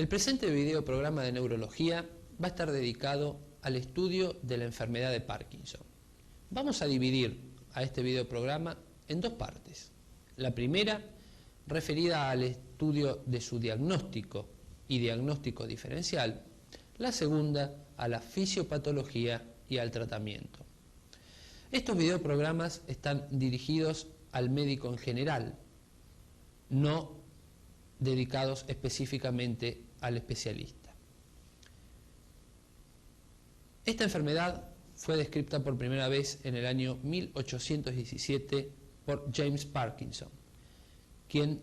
El presente videoprograma de neurología va a estar dedicado al estudio de la enfermedad de Parkinson. Vamos a dividir a este videoprograma en dos partes. La primera, referida al estudio de su diagnóstico y diagnóstico diferencial. La segunda, a la fisiopatología y al tratamiento. Estos videoprogramas están dirigidos al médico en general, no dedicados específicamente al especialista. Esta enfermedad fue descrita por primera vez en el año 1817 por James Parkinson, quien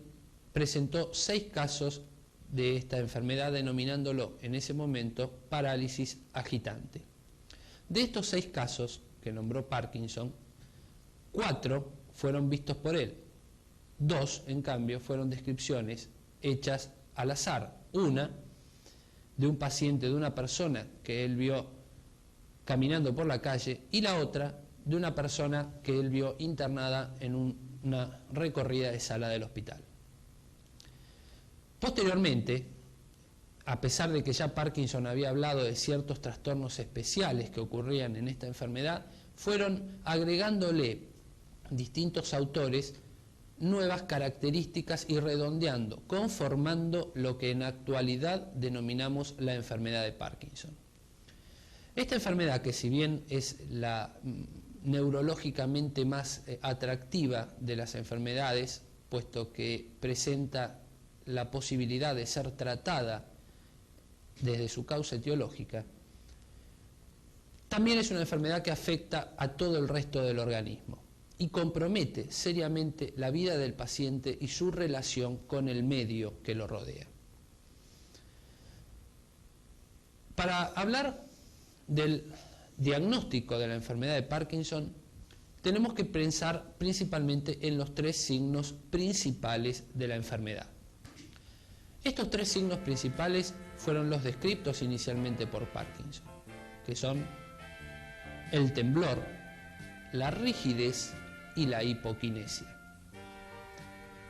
presentó 6 casos de esta enfermedad, denominándolo en ese momento parálisis agitante. De estos 6 casos que nombró Parkinson, 4 fueron vistos por él. 2, en cambio, fueron descripciones hechas al azar. Una de un paciente, de una persona que él vio caminando por la calle, y la otra de una persona que él vio internada en una recorrida de sala del hospital. Posteriormente, a pesar de que ya Parkinson había hablado de ciertos trastornos especiales que ocurrían en esta enfermedad, fueron agregándole distintos autores nuevas características y redondeando, conformando lo que en la actualidad denominamos la enfermedad de Parkinson. Esta enfermedad, que si bien es la neurológicamente más atractiva de las enfermedades, puesto que presenta la posibilidad de ser tratada desde su causa etiológica, también es una enfermedad que afecta a todo el resto del organismo y compromete seriamente la vida del paciente y su relación con el medio que lo rodea. Para hablar del diagnóstico de la enfermedad de Parkinson, tenemos que pensar principalmente en los 3 signos principales de la enfermedad. Estos 3 signos principales fueron los descritos inicialmente por Parkinson, que son el temblor, la rigidez y la hipoquinesia.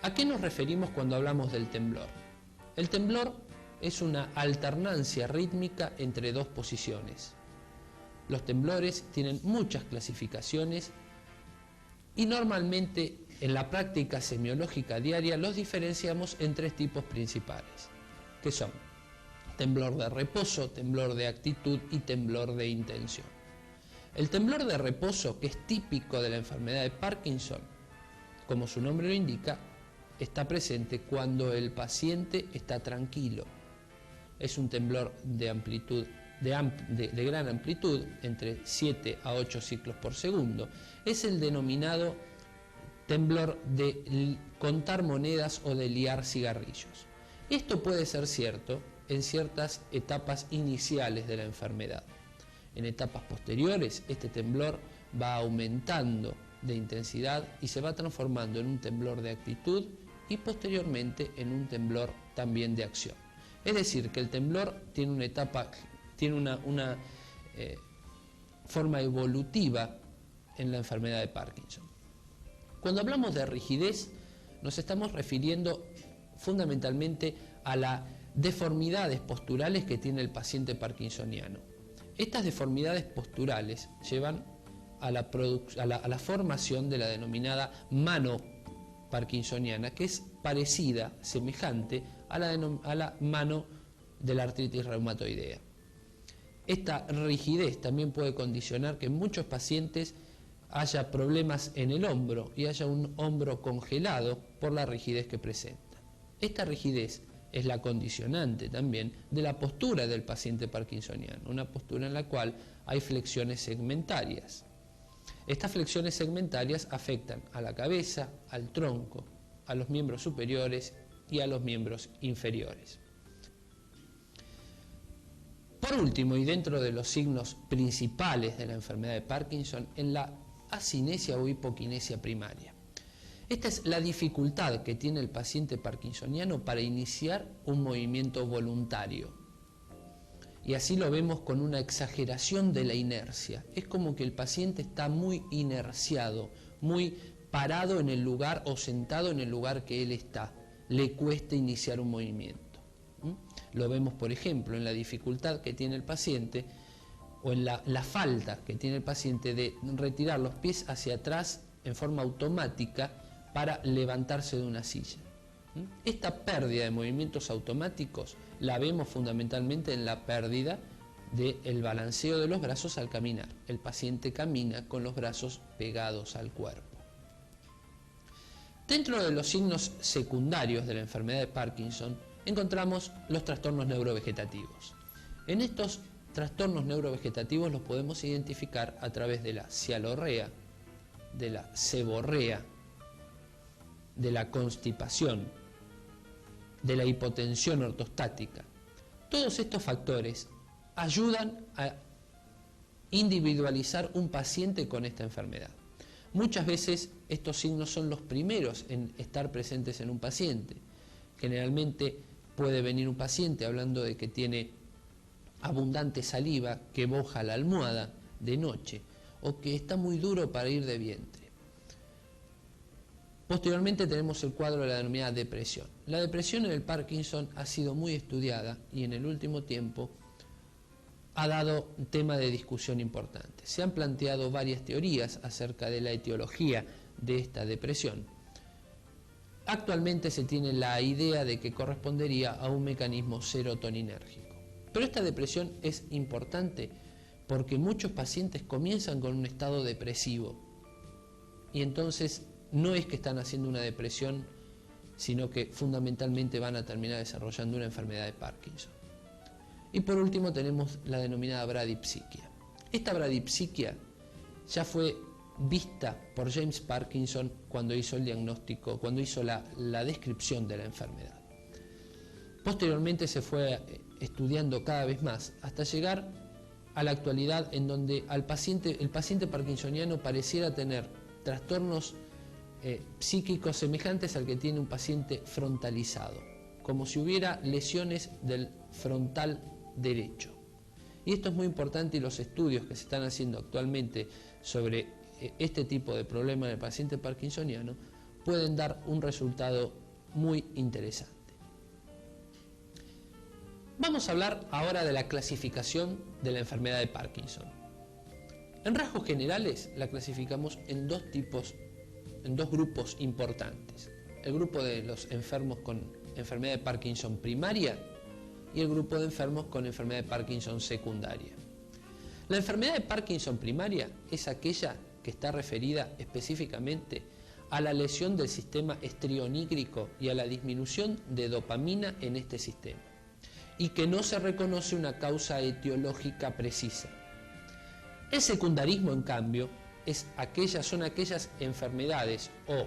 ¿A qué nos referimos cuando hablamos del temblor? El temblor es una alternancia rítmica entre 2 posiciones. Los temblores tienen muchas clasificaciones y normalmente en la práctica semiológica diaria los diferenciamos en 3 tipos principales, que son temblor de reposo, temblor de actitud y temblor de intención. El temblor de reposo, que es típico de la enfermedad de Parkinson, como su nombre lo indica, está presente cuando el paciente está tranquilo. Es un temblor de amplitud de gran amplitud, entre 7 a 8 ciclos por segundo. Es el denominado temblor de contar monedas o de liar cigarrillos. Esto puede ser cierto en ciertas etapas iniciales de la enfermedad. En etapas posteriores, este temblor va aumentando de intensidad y se va transformando en un temblor de actitud y posteriormente en un temblor también de acción. Es decir, que el temblor tiene una etapa, tiene una forma evolutiva en la enfermedad de Parkinson. Cuando hablamos de rigidez, nos estamos refiriendo fundamentalmente a las deformidades posturales que tiene el paciente parkinsoniano. Estas deformidades posturales llevan a la formación de la denominada mano parkinsoniana, que es parecida, semejante a la mano de la artritis reumatoidea. Esta rigidez también puede condicionar que en muchos pacientes haya problemas en el hombro y haya un hombro congelado por la rigidez que presenta. Esta rigidez es la condicionante también de la postura del paciente parkinsoniano, una postura en la cual hay flexiones segmentarias. Estas flexiones segmentarias afectan a la cabeza, al tronco, a los miembros superiores y a los miembros inferiores. Por último, y dentro de los signos principales de la enfermedad de Parkinson, en la acinesia o hipoquinesia primaria. Esta es la dificultad que tiene el paciente parkinsoniano para iniciar un movimiento voluntario. Y así lo vemos con una exageración de la inercia. Es como que el paciente está muy inerciado, muy parado en el lugar o sentado en el lugar que él está. Le cuesta iniciar un movimiento. Lo vemos, por ejemplo, en la dificultad que tiene el paciente o en la falta que tiene el paciente de retirar los pies hacia atrás en forma automática para levantarse de una silla. Esta pérdida de movimientos automáticos la vemos fundamentalmente en la pérdida del balanceo de los brazos al caminar. El paciente camina con los brazos pegados al cuerpo. Dentro de los signos secundarios de la enfermedad de Parkinson encontramos los trastornos neurovegetativos. En estos trastornos neurovegetativos los podemos identificar a través de la cialorrea, de la seborrea, de la constipación, de la hipotensión ortostática. Todos estos factores ayudan a individualizar un paciente con esta enfermedad. Muchas veces estos signos son los primeros en estar presentes en un paciente. Generalmente puede venir un paciente hablando de que tiene abundante saliva, que boja la almohada de noche o que está muy duro para ir de vientre. Posteriormente tenemos el cuadro de la denominada depresión. La depresión en el Parkinson ha sido muy estudiada y en el último tiempo ha dado un tema de discusión importante. Se han planteado varias teorías acerca de la etiología de esta depresión. Actualmente se tiene la idea de que correspondería a un mecanismo serotoninérgico. Pero esta depresión es importante porque muchos pacientes comienzan con un estado depresivo y entonces no es que están haciendo una depresión, sino que fundamentalmente van a terminar desarrollando una enfermedad de Parkinson. Y por último tenemos la denominada bradipsiquia. Esta bradipsiquia ya fue vista por James Parkinson cuando hizo el diagnóstico, cuando hizo la descripción de la enfermedad. Posteriormente se fue estudiando cada vez más hasta llegar a la actualidad en donde el paciente parkinsoniano pareciera tener trastornos psíquicos semejantes al que tiene un paciente frontalizado, como si hubiera lesiones del frontal derecho. Y esto es muy importante y los estudios que se están haciendo actualmente sobre este tipo de problema en el paciente parkinsoniano pueden dar un resultado muy interesante. Vamos a hablar ahora de la clasificación de la enfermedad de Parkinson. En rasgos generales la clasificamos en dos grupos importantes. El grupo de los enfermos con enfermedad de Parkinson primaria y el grupo de enfermos con enfermedad de Parkinson secundaria. La enfermedad de Parkinson primaria es aquella que está referida específicamente a la lesión del sistema estrionígrico y a la disminución de dopamina en este sistema, y que no se reconoce una causa etiológica precisa. El secundarismo, en cambio, son aquellas enfermedades o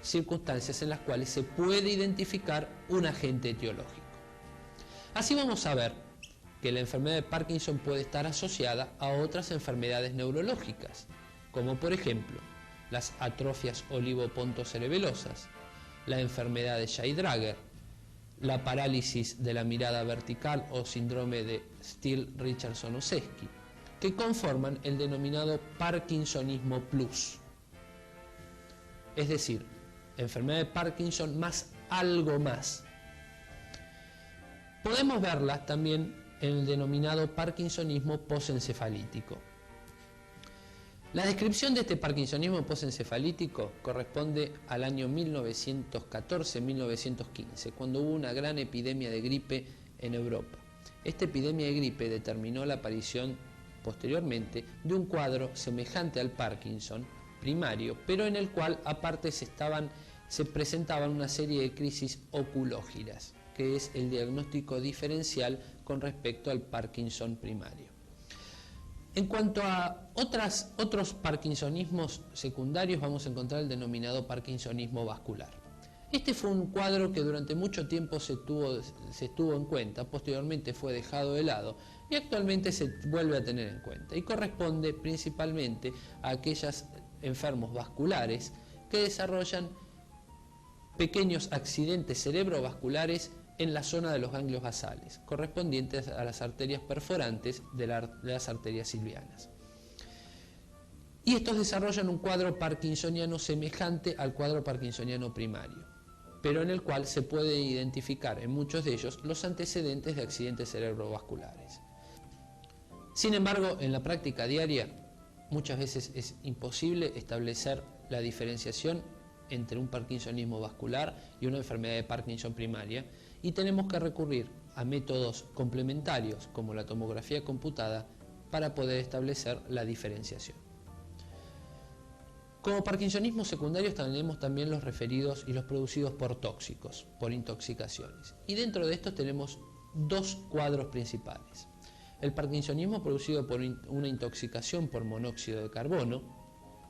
circunstancias en las cuales se puede identificar un agente etiológico. Así vamos a ver que la enfermedad de Parkinson puede estar asociada a otras enfermedades neurológicas, como por ejemplo las atrofias olivopontocerebelosas, la enfermedad de Shay-Drager, la parálisis de la mirada vertical o síndrome de Still-Richardson-Ossesky, que conforman el denominado Parkinsonismo plus. Es decir, enfermedad de Parkinson más algo más. Podemos verlas también en el denominado Parkinsonismo postencefalítico. La descripción de este Parkinsonismo postencefalítico corresponde al año 1914-1915, cuando hubo una gran epidemia de gripe en Europa. Esta epidemia de gripe determinó la aparición posteriormente de un cuadro semejante al Parkinson primario, pero en el cual aparte se presentaban una serie de crisis oculógiras, que es el diagnóstico diferencial con respecto al Parkinson primario. En cuanto a otros parkinsonismos secundarios, vamos a encontrar el denominado parkinsonismo vascular. Este fue un cuadro que durante mucho tiempo se tuvo en cuenta, posteriormente fue dejado de lado y actualmente se vuelve a tener en cuenta y corresponde principalmente a aquellos enfermos vasculares que desarrollan pequeños accidentes cerebrovasculares en la zona de los ganglios basales, correspondientes a las arterias perforantes de las arterias silvianas. Y estos desarrollan un cuadro parkinsoniano semejante al cuadro parkinsoniano primario. pero en el cual se puede identificar en muchos de ellos los antecedentes de accidentes cerebrovasculares. Sin embargo, en la práctica diaria muchas veces es imposible establecer la diferenciación entre un parkinsonismo vascular y una enfermedad de Parkinson primaria, y tenemos que recurrir a métodos complementarios como la tomografía computada para poder establecer la diferenciación. Como parkinsonismo secundarios tenemos también los referidos y los producidos por tóxicos, por intoxicaciones. Y dentro de estos tenemos dos cuadros principales. El parkinsonismo producido por una intoxicación por monóxido de carbono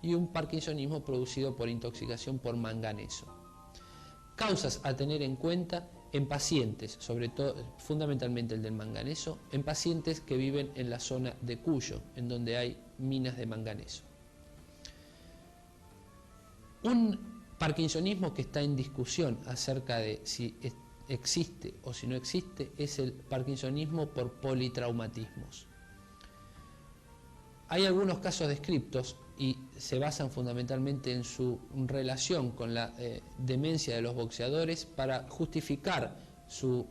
y un parkinsonismo producido por intoxicación por manganeso. Causas a tener en cuenta en pacientes, sobre todo, fundamentalmente el del manganeso, en pacientes que viven en la zona de Cuyo, en donde hay minas de manganeso. Un parkinsonismo que está en discusión acerca de si existe o si no existe es el parkinsonismo por politraumatismos. Hay algunos casos descriptos y se basan fundamentalmente en su relación con la demencia de los boxeadores para justificar su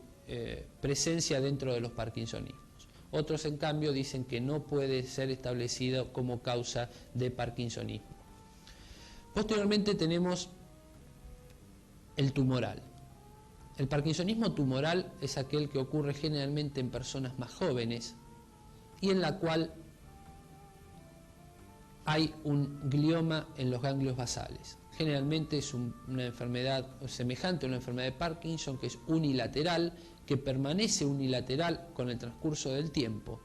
presencia dentro de los parkinsonismos. Otros, en cambio, dicen que no puede ser establecido como causa de parkinsonismo. Posteriormente tenemos el tumoral. El parkinsonismo tumoral es aquel que ocurre generalmente en personas más jóvenes y en la cual hay un glioma en los ganglios basales. Generalmente es una enfermedad semejante a una enfermedad de Parkinson, que es unilateral, que permanece unilateral con el transcurso del tiempo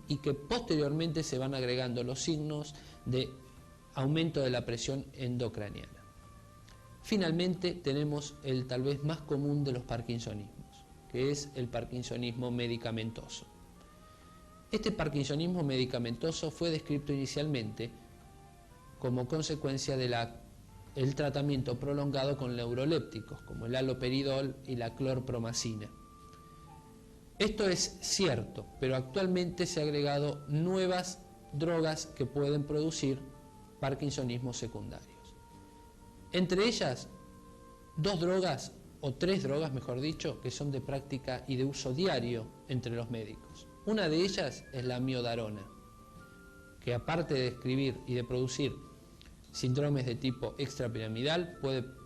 y que posteriormente se van agregando los signos de aumento de la presión endocraniana. Finalmente tenemos el tal vez más común de los parkinsonismos, que es el parkinsonismo medicamentoso. Este parkinsonismo medicamentoso fue descrito inicialmente como consecuencia del tratamiento prolongado con neurolépticos, como el haloperidol y la clorpromacina. Esto es cierto, pero actualmente se han agregado nuevas drogas que pueden producir parkinsonismos secundarios. Entre ellas, dos drogas, o tres drogas mejor dicho, que son de práctica y de uso diario entre los médicos. Una de ellas es la amiodarona, que aparte de describir y de producir síndromes de tipo extrapiramidal,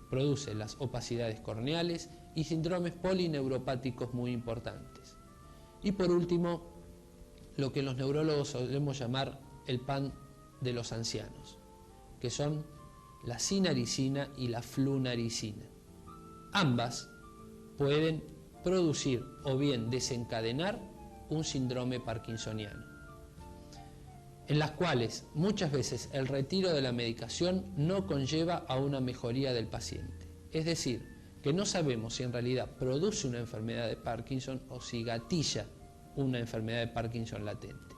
produce las opacidades corneales y síndromes polineuropáticos muy importantes. Y por último, lo que los neurólogos solemos llamar el pan de los ancianos, que son la sinaricina y la flunaricina. Ambas pueden producir o bien desencadenar un síndrome parkinsoniano, en las cuales muchas veces el retiro de la medicación no conlleva a una mejoría del paciente. Es decir, que no sabemos si en realidad produce una enfermedad de Parkinson o si gatilla una enfermedad de Parkinson latente.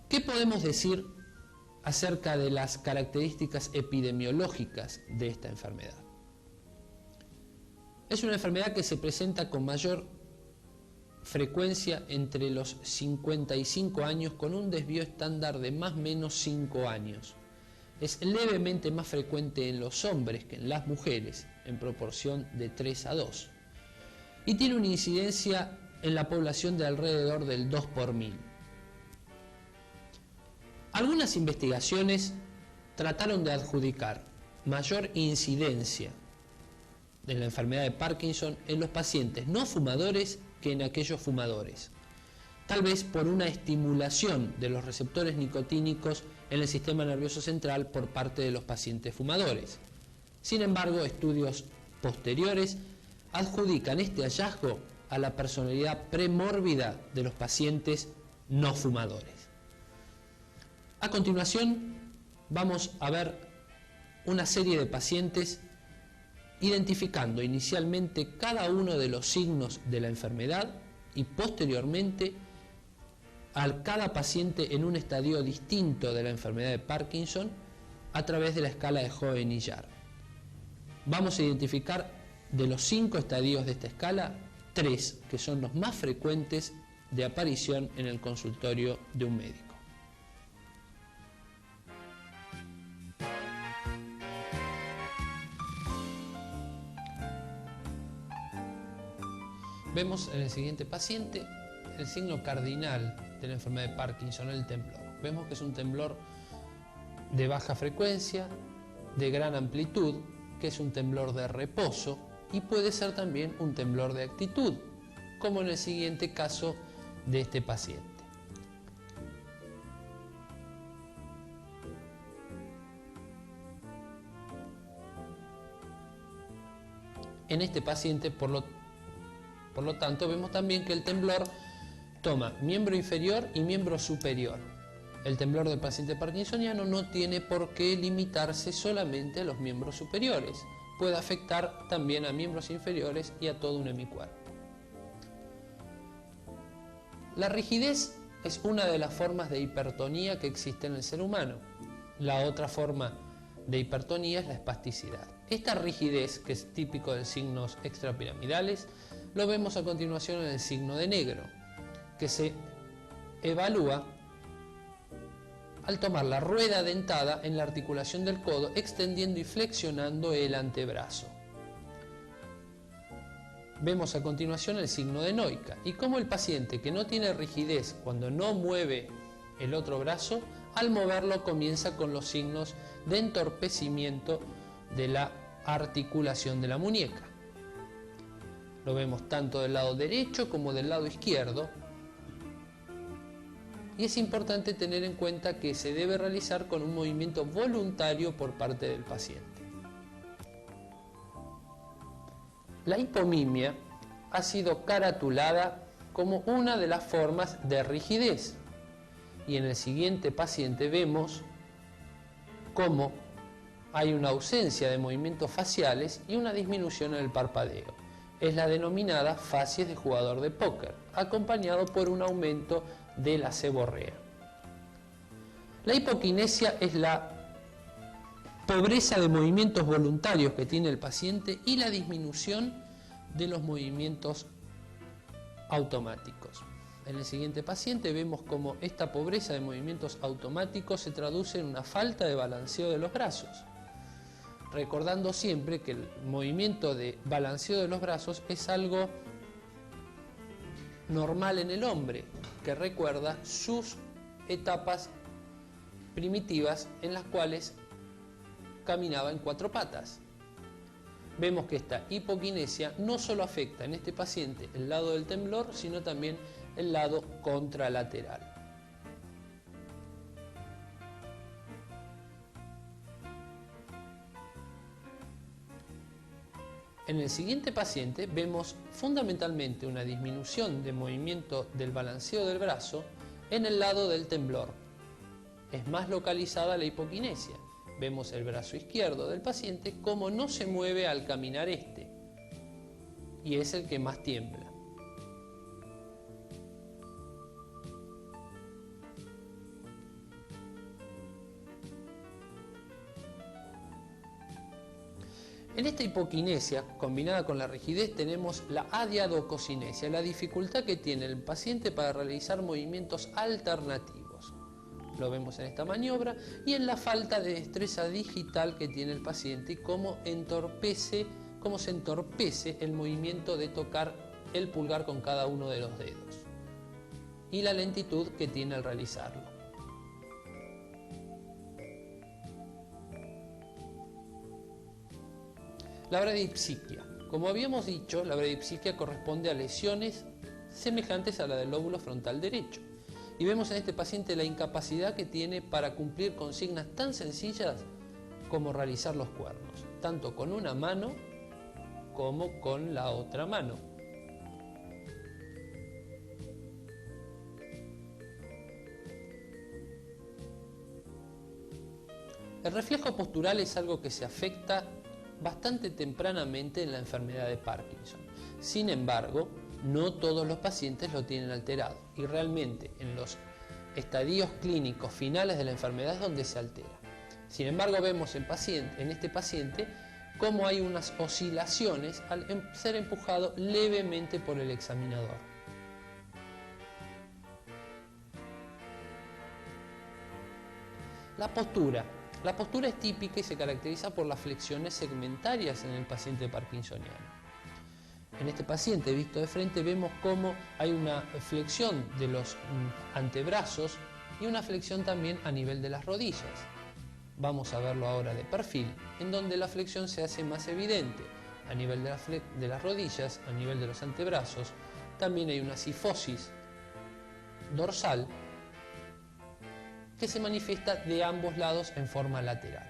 ¿Qué podemos decir acerca de las características epidemiológicas de esta enfermedad? Es una enfermedad que se presenta con mayor frecuencia entre los 55 años, con un desvío estándar de más o menos 5 años. Es levemente más frecuente en los hombres que en las mujeres, en proporción de 3 a 2. Y tiene una incidencia en la población de alrededor del 2 por 1000. Algunas investigaciones trataron de adjudicar mayor incidencia de la enfermedad de Parkinson en los pacientes no fumadores que en aquellos fumadores, tal vez por una estimulación de los receptores nicotínicos en el sistema nervioso central por parte de los pacientes fumadores. Sin embargo, estudios posteriores adjudican este hallazgo a la personalidad premórbida de los pacientes no fumadores. A continuación, vamos a ver una serie de pacientes identificando inicialmente cada uno de los signos de la enfermedad y posteriormente a cada paciente en un estadio distinto de la enfermedad de Parkinson a través de la escala de Hoehn y Yahr. Vamos a identificar de los 5 estadios de esta escala, 3 que son los más frecuentes de aparición en el consultorio de un médico. Vemos en el siguiente paciente el signo cardinal de la enfermedad de Parkinson, el temblor. Vemos que es un temblor de baja frecuencia, de gran amplitud, que es un temblor de reposo y puede ser también un temblor de actitud, como en el siguiente caso de este paciente. En este paciente, por lo tanto, vemos también que el temblor toma miembro inferior y miembro superior. El temblor del paciente parkinsoniano no tiene por qué limitarse solamente a los miembros superiores. Puede afectar también a miembros inferiores y a todo un hemicuerpo. La rigidez es una de las formas de hipertonía que existe en el ser humano. La otra forma de hipertonía es la espasticidad. Esta rigidez, que es típico de signos extrapiramidales, lo vemos a continuación en el signo de negro, que se evalúa al tomar la rueda dentada en la articulación del codo, extendiendo y flexionando el antebrazo. Vemos a continuación el signo de Noika y cómo el paciente que no tiene rigidez cuando no mueve el otro brazo, al moverlo comienza con los signos de entorpecimiento de la articulación de la muñeca. Lo vemos tanto del lado derecho como del lado izquierdo. Y es importante tener en cuenta que se debe realizar con un movimiento voluntario por parte del paciente. La hipomimia ha sido caratulada como una de las formas de rigidez. Y en el siguiente paciente vemos cómo hay una ausencia de movimientos faciales y una disminución en el parpadeo. Es la denominada facies de jugador de póker, acompañado por un aumento de la seborrea. La hipoquinesia es la pobreza de movimientos voluntarios que tiene el paciente y la disminución de los movimientos automáticos. En el siguiente paciente vemos cómo esta pobreza de movimientos automáticos se traduce en una falta de balanceo de los brazos. Recordando siempre que el movimiento de balanceo de los brazos es algo normal en el hombre, que recuerda sus etapas primitivas en las cuales caminaba en cuatro patas. Vemos que esta hipoquinesia no solo afecta en este paciente el lado del temblor, sino también el lado contralateral. En el siguiente paciente vemos fundamentalmente una disminución de movimiento del balanceo del brazo en el lado del temblor. Es más localizada la hipoquinesia. Vemos el brazo izquierdo del paciente como no se mueve al caminar y es el que más tiembla. En esta hipoquinesia, combinada con la rigidez, tenemos la adiadococinesia, la dificultad que tiene el paciente para realizar movimientos alternativos. Lo vemos en esta maniobra y en la falta de destreza digital que tiene el paciente y cómo se entorpece el movimiento de tocar el pulgar con cada uno de los dedos y la lentitud que tiene al realizarlo. La bradipsiquia. Como habíamos dicho, la bradipsiquia corresponde a lesiones semejantes a la del lóbulo frontal derecho. Y vemos en este paciente la incapacidad que tiene para cumplir consignas tan sencillas como realizar los cuernos, tanto con una mano como con la otra mano. El reflejo postural es algo que se afecta bastante tempranamente en la enfermedad de Parkinson. Sin embargo, no todos los pacientes lo tienen alterado y realmente en los estadios clínicos finales de la enfermedad es donde se altera. Sin embargo, vemos en este paciente cómo hay unas oscilaciones al ser empujado levemente por el examinador. La postura. La postura es típica y se caracteriza por las flexiones segmentarias en el paciente parkinsoniano. en este paciente visto de frente vemos cómo hay una flexión de los antebrazos y una flexión también a nivel de las rodillas. Vamos a verlo ahora de perfil, en donde la flexión se hace más evidente a nivel de las rodillas, a nivel de los antebrazos. También hay una cifosis dorsal que se manifiesta de ambos lados en forma lateral.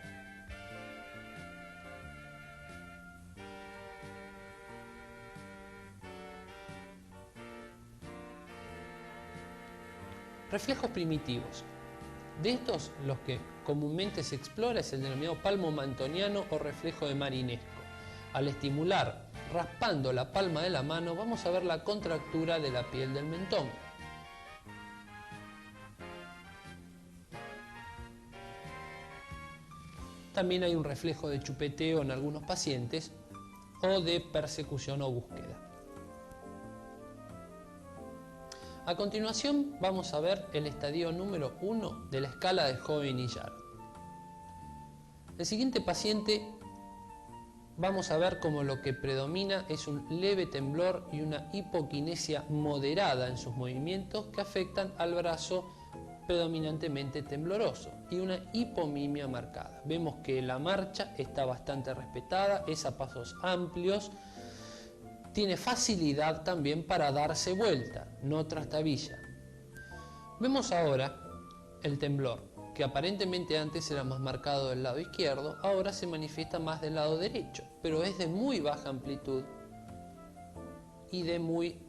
Reflejos primitivos. De estos, los que comúnmente se explora es el denominado palmo mantoniano o reflejo de Marinesco. Al estimular raspando la palma de la mano, vamos a ver la contractura de la piel del mentón. También hay un reflejo de chupeteo en algunos pacientes o de persecución o búsqueda. A continuación vamos a ver el estadio número 1 de la escala de Hoehn y Yahr. El siguiente paciente vamos a ver como lo que predomina es un leve temblor y una hipoquinesia moderada en sus movimientos que afectan al brazo predominantemente tembloroso y una hipomimia marcada. Vemos que la marcha está bastante respetada, es a pasos amplios, tiene facilidad también para darse vuelta, no trastabilla. Vemos ahora el temblor, que aparentemente antes era más marcado del lado izquierdo, ahora se manifiesta más del lado derecho, pero es de muy baja amplitud y de muy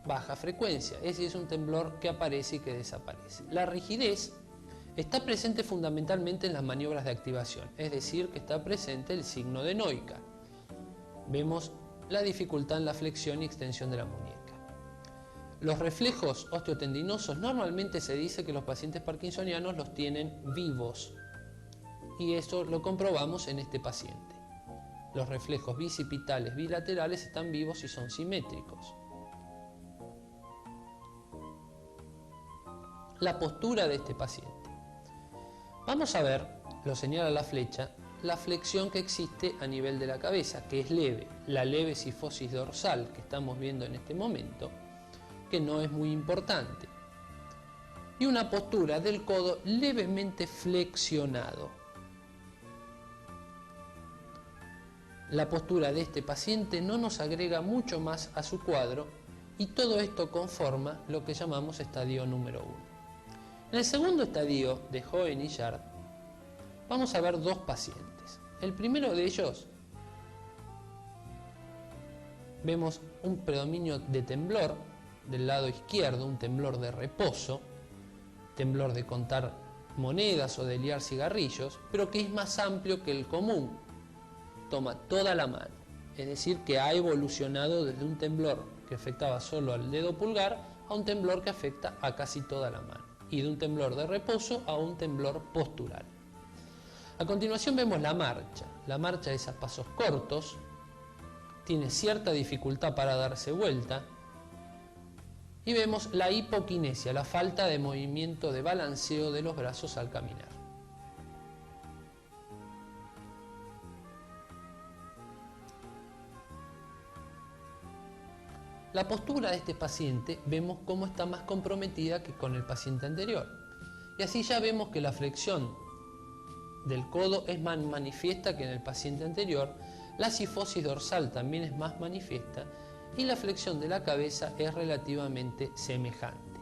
baja frecuencia. Ese es un temblor que aparece y que desaparece. La rigidez está presente fundamentalmente en las maniobras de activación, es decir, que está presente el signo de Neuka. Vemos la dificultad en la flexión y extensión de la muñeca. Los reflejos osteotendinosos normalmente se dice que los pacientes parkinsonianos los tienen vivos y eso lo comprobamos en este paciente. Los reflejos bicipitales bilaterales están vivos y son simétricos. La postura de este paciente. Vamos a ver, lo señala la flecha, la flexión que existe a nivel de la cabeza, que es leve, la leve cifosis dorsal que estamos viendo en este momento, que no es muy importante, y una postura del codo levemente flexionado. La postura de este paciente no nos agrega mucho más a su cuadro y todo esto conforma lo que llamamos estadio número 1. En el segundo estadio de Hoehn y Yahr vamos a ver dos pacientes. El primero de ellos vemos un predominio de temblor del lado izquierdo, un temblor de reposo, temblor de contar monedas o de liar cigarrillos, pero que es más amplio que el común. Toma toda la mano, es decir, que ha evolucionado desde un temblor que afectaba solo al dedo pulgar a un temblor que afecta a casi toda la mano, y de un temblor de reposo a un temblor postural. A continuación vemos la marcha. La marcha es a pasos cortos, tiene cierta dificultad para darse vuelta, y vemos la hipoquinesia, la falta de movimiento de balanceo de los brazos al caminar. La postura de este paciente vemos cómo está más comprometida que con el paciente anterior. Y así ya vemos que la flexión del codo es más manifiesta que en el paciente anterior, la cifosis dorsal también es más manifiesta y la flexión de la cabeza es relativamente semejante.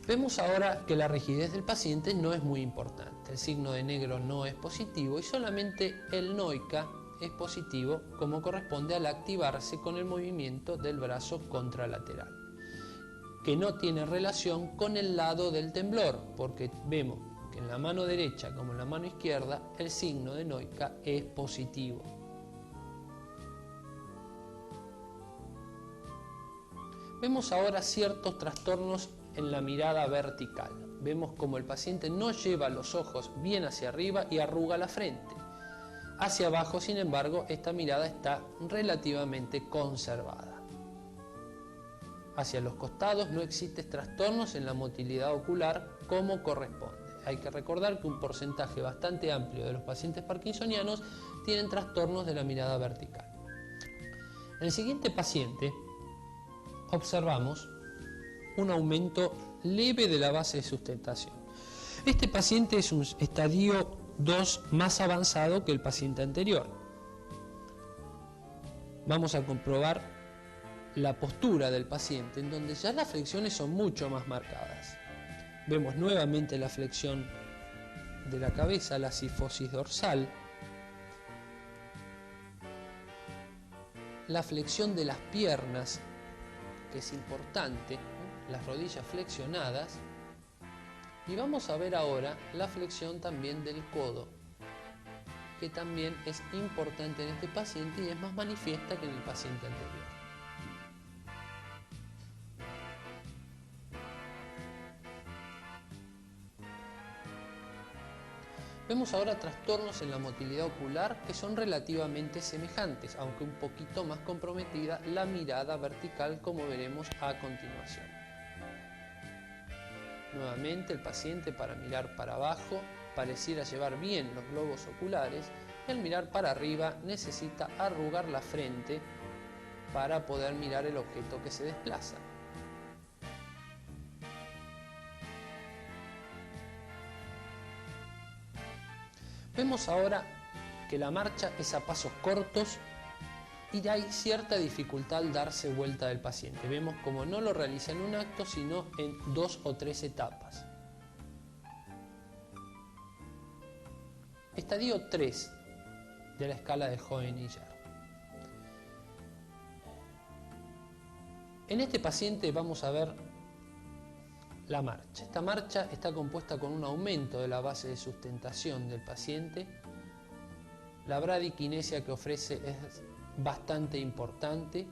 Vemos ahora que la rigidez del paciente no es muy importante, el signo de negro no es positivo y solamente el Neuka es positivo como corresponde al activarse con el movimiento del brazo contralateral, que no tiene relación con el lado del temblor, porque vemos que en la mano derecha como en la mano izquierda el signo de Neuka es positivo. Vemos ahora ciertos trastornos en la mirada vertical. Vemos como el paciente no lleva los ojos bien hacia arriba y arruga la frente. Hacia abajo, sin embargo, esta mirada está relativamente conservada. Hacia los costados no existen trastornos en la motilidad ocular como corresponde. Hay que recordar que un porcentaje bastante amplio de los pacientes parkinsonianos tienen trastornos de la mirada vertical. En el siguiente paciente observamos un aumento leve de la base de sustentación. Este paciente es un estadio 2 más avanzado que el paciente anterior. Vamos a comprobar la postura del paciente, en donde ya las flexiones son mucho más marcadas. Vemos nuevamente la flexión de la cabeza, la cifosis dorsal, la flexión de las piernas, que es importante, las rodillas flexionadas, y vamos a ver ahora la flexión también del codo, que también es importante en este paciente y es más manifiesta que en el paciente anterior. Vemos ahora trastornos en la motilidad ocular que son relativamente semejantes, aunque un poquito más comprometida la mirada vertical, como veremos a continuación. Nuevamente el paciente, para mirar para abajo pareciera llevar bien los globos oculares, y al mirar para arriba necesita arrugar la frente para poder mirar el objeto que se desplaza. Vemos ahora que la marcha es a pasos cortos y hay cierta dificultad al darse vuelta del paciente. Vemos como no lo realiza en un acto, sino en 2 o 3 etapas. Estadio 3 de la escala de Hoehn-Yahr. En este paciente vamos a ver la marcha. Esta marcha está compuesta con un aumento de la base de sustentación del paciente. La bradiquinesia que ofrece es bastante importante.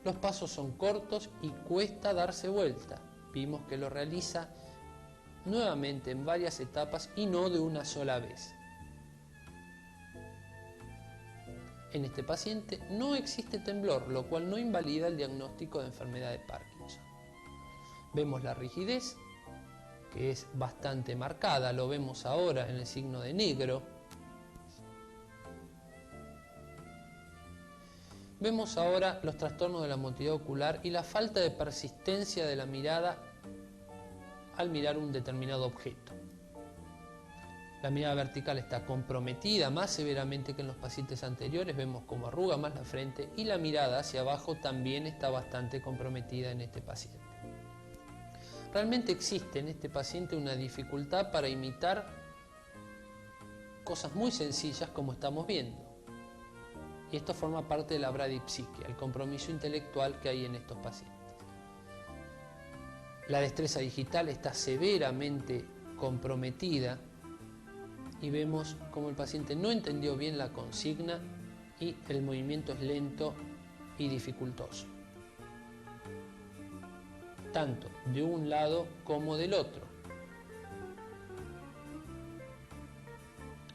Los pasos son cortos y cuesta darse vuelta. Vimos que lo realiza nuevamente en varias etapas y no de una sola vez. En este paciente no existe temblor, lo cual no invalida el diagnóstico de enfermedad de Parkinson. Vemos la rigidez, que es bastante marcada, lo vemos ahora en el signo de negro. Vemos ahora los trastornos de la motilidad ocular y la falta de persistencia de la mirada al mirar un determinado objeto. La mirada vertical está comprometida más severamente que en los pacientes anteriores, vemos cómo arruga más la frente, y la mirada hacia abajo también está bastante comprometida en este paciente. Realmente existe en este paciente una dificultad para imitar cosas muy sencillas como estamos viendo. Y esto forma parte de la bradipsiquia, el compromiso intelectual que hay en estos pacientes. La destreza digital está severamente comprometida y vemos como el paciente no entendió bien la consigna y el movimiento es lento y dificultoso, tanto de un lado como del otro.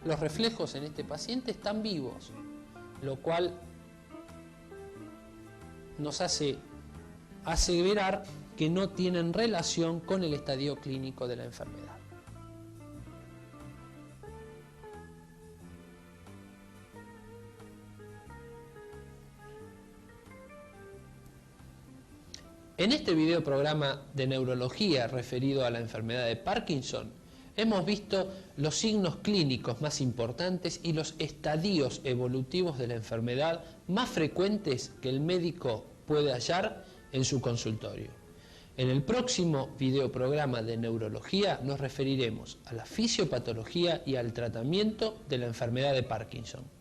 Los reflejos en este paciente están vivos, lo cual nos hace aseverar que no tienen relación con el estadio clínico de la enfermedad. En este video programa de neurología referido a la enfermedad de Parkinson, hemos visto los signos clínicos más importantes y los estadios evolutivos de la enfermedad más frecuentes que el médico puede hallar en su consultorio. En el próximo video programa de neurología nos referiremos a la fisiopatología y al tratamiento de la enfermedad de Parkinson.